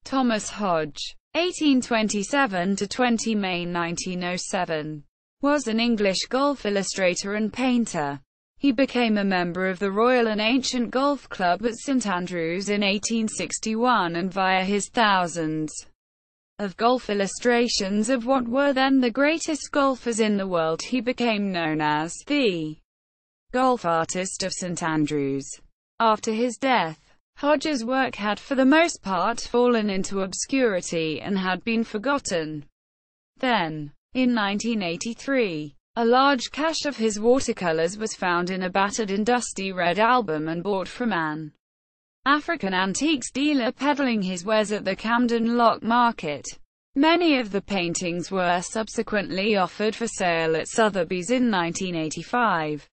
Thomas Hodge, 1827–20 May 1907, was an English golf illustrator and painter. He became a member of the Royal and Ancient Golf Club at St Andrews in 1861, and via his thousands of golf illustrations of what were then the greatest golfers in the world, he became known as the golf artist of St Andrews. After his death, Hodge's work had for the most part fallen into obscurity and had been forgotten. Then, in 1983, a large cache of his watercolors was found in a battered and dusty red album and bought from an African antiques dealer peddling his wares at the Camden Lock Market. Many of the paintings were subsequently offered for sale at Sotheby's in 1985.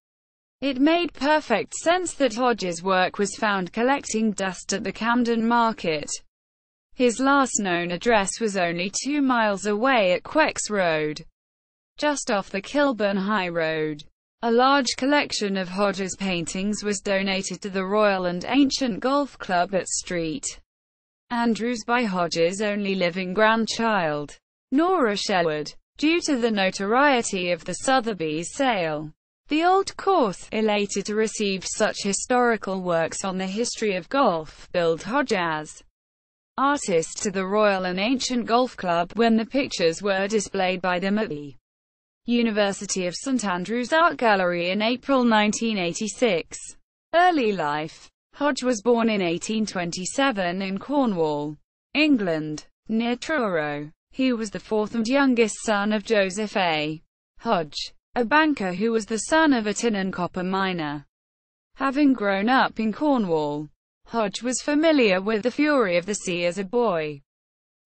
It made perfect sense that Hodge's work was found collecting dust at the Camden Market. His last known address was only 2 miles away at Quex Road, just off the Kilburn High Road. A large collection of Hodge's paintings was donated to the Royal and Ancient Golf Club at St Andrews by Hodge's only living grandchild, Nora Sherwood. Due to the notoriety of the Sotheby's sale, the Old Course, elated to receive such historical works on the history of golf, billed Hodge as artist to the Royal and Ancient Golf Club when the pictures were displayed by them at the University of St Andrews Art Gallery in April 1986. Early life. Hodge was born in 1827 in Cornwall, England, near Truro. He was the fourth and youngest son of Joseph A. Hodge, a banker who was the son of a tin and copper miner. Having grown up in Cornwall, Hodge was familiar with the fury of the sea as a boy.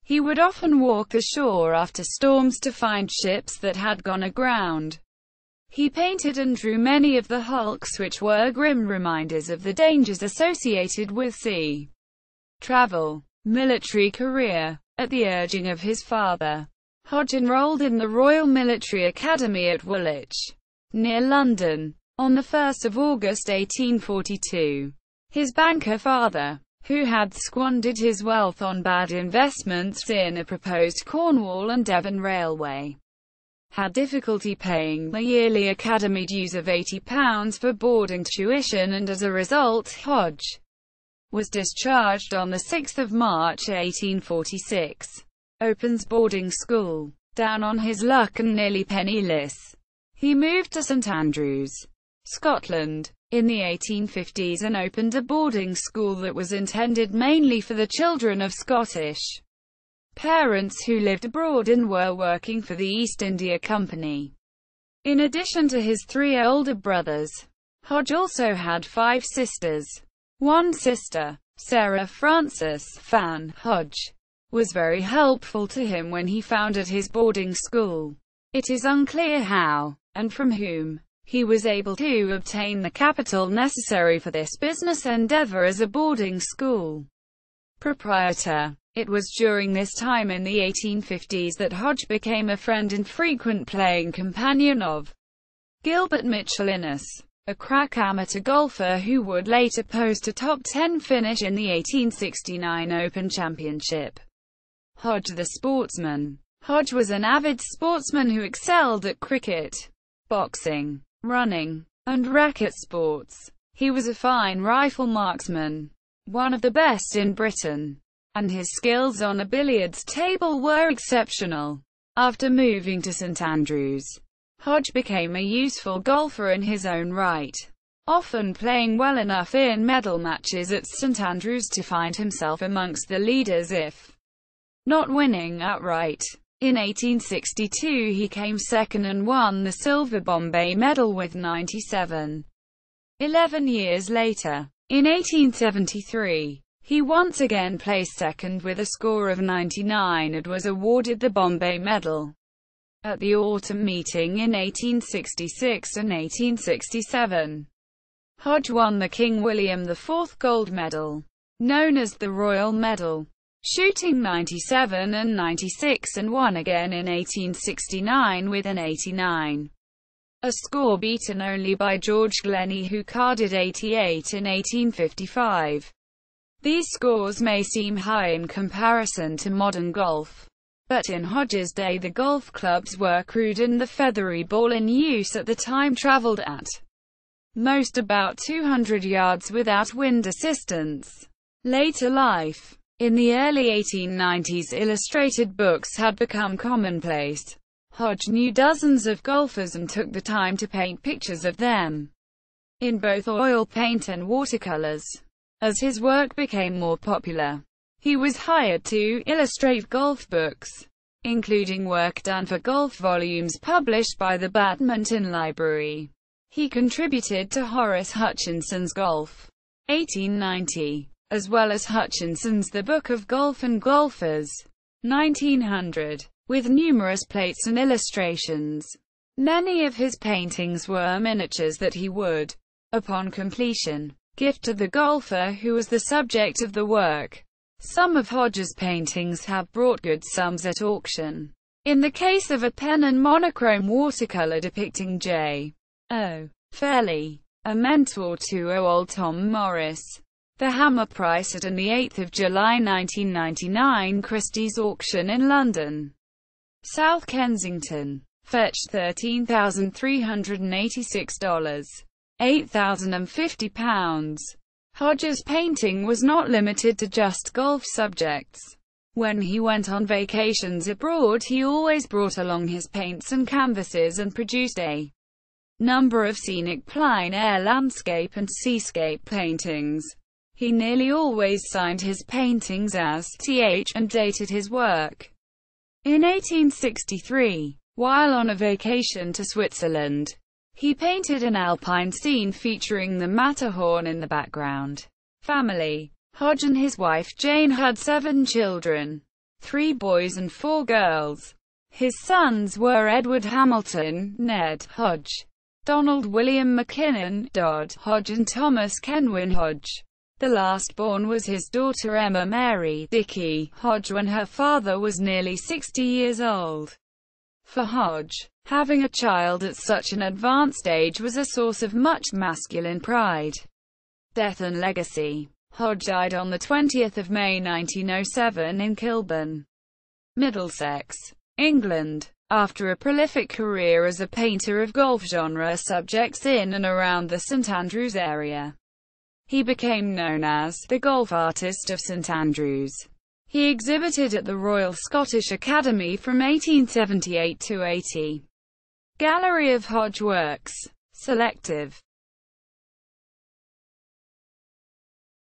He would often walk the shore after storms to find ships that had gone aground. He painted and drew many of the hulks, which were grim reminders of the dangers associated with sea travel. Military career. At the urging of his father, Hodge enrolled in the Royal Military Academy at Woolwich, near London, on the 1st of August 1842. His banker father, who had squandered his wealth on bad investments in a proposed Cornwall and Devon railway, had difficulty paying the yearly academy dues of £80 for boarding tuition, and as a result, Hodge was discharged on 6 March 1846. Opens boarding school. Down on his luck and nearly penniless, he moved to St Andrews, Scotland, in the 1850s and opened a boarding school that was intended mainly for the children of Scottish parents who lived abroad and were working for the East India Company. In addition to his 3 older brothers, Hodge also had 5 sisters. One sister, Sarah Frances Fan Hodge, was very helpful to him when he founded his boarding school. It is unclear how, and from whom, he was able to obtain the capital necessary for this business endeavor as a boarding school proprietor. It was during this time in the 1850s that Hodge became a friend and frequent playing companion of Gilbert Mitchell Innes, a crack amateur golfer who would later post a top 10 finish in the 1869 Open Championship. Hodge the sportsman. Hodge was an avid sportsman who excelled at cricket, boxing, running, and racket sports. He was a fine rifle marksman, one of the best in Britain, and his skills on a billiards table were exceptional. After moving to St Andrews, Hodge became a useful golfer in his own right, often playing well enough in medal matches at St Andrews to find himself amongst the leaders if not winning outright. In 1862 he came second and won the Silver Bombay Medal with 97. 11 years later, in 1873, he once again placed second with a score of 99 and was awarded the Bombay Medal. At the autumn meeting in 1866 and 1867, Hodge won the King William IV Gold Medal, known as the Royal Medal, shooting 97 and 96, and won again in 1869 with an 89. A score beaten only by George Glennie, who carded 88 in 1855. These scores may seem high in comparison to modern golf, but in Hodge's day the golf clubs were crude and the feathery ball in use at the time traveled at most about 200 yards without wind assistance. Later life. In the early 1890s, illustrated books had become commonplace. Hodge knew dozens of golfers and took the time to paint pictures of them in both oil paint and watercolors. As his work became more popular, he was hired to illustrate golf books, including work done for golf volumes published by the Badminton Library. He contributed to Horace Hutchinson's Golf, 1890, as well as Hutchinson's The Book of Golf and Golfers, 1900, with numerous plates and illustrations. Many of his paintings were miniatures that he would, upon completion, gift to the golfer who was the subject of the work. Some of Hodge's paintings have brought good sums at auction. In the case of a pen and monochrome watercolor depicting J.O. Fairley, a mentor to old Tom Morris, the hammer price at an 8th of July 1999 Christie's auction in London, South Kensington, fetched $13,386, £8,050. Hodge's painting was not limited to just golf subjects. When he went on vacations abroad, he always brought along his paints and canvases and produced a number of scenic plein air, landscape and seascape paintings. He nearly always signed his paintings as Th. and dated his work. In 1863, while on a vacation to Switzerland, he painted an alpine scene featuring the Matterhorn in the background. Family. Hodge and his wife Jane had 7 children, 3 boys and 4 girls. His sons were Edward Hamilton, Ned Hodge, Donald William McKinnon, Dodd Hodge and Thomas Kenwyn Hodge. The last born was his daughter Emma Mary Dickey Hodge when her father was nearly 60 years old. For Hodge, having a child at such an advanced age was a source of much masculine pride. Death and legacy. Hodge died on the 20th of May 1907 in Kilburn, Middlesex, England, after a prolific career as a painter of golf genre subjects in and around the St Andrews area. He became known as the golf artist of St Andrews. He exhibited at the Royal Scottish Academy from 1878 to 80. Gallery of Hodge Works. Selective.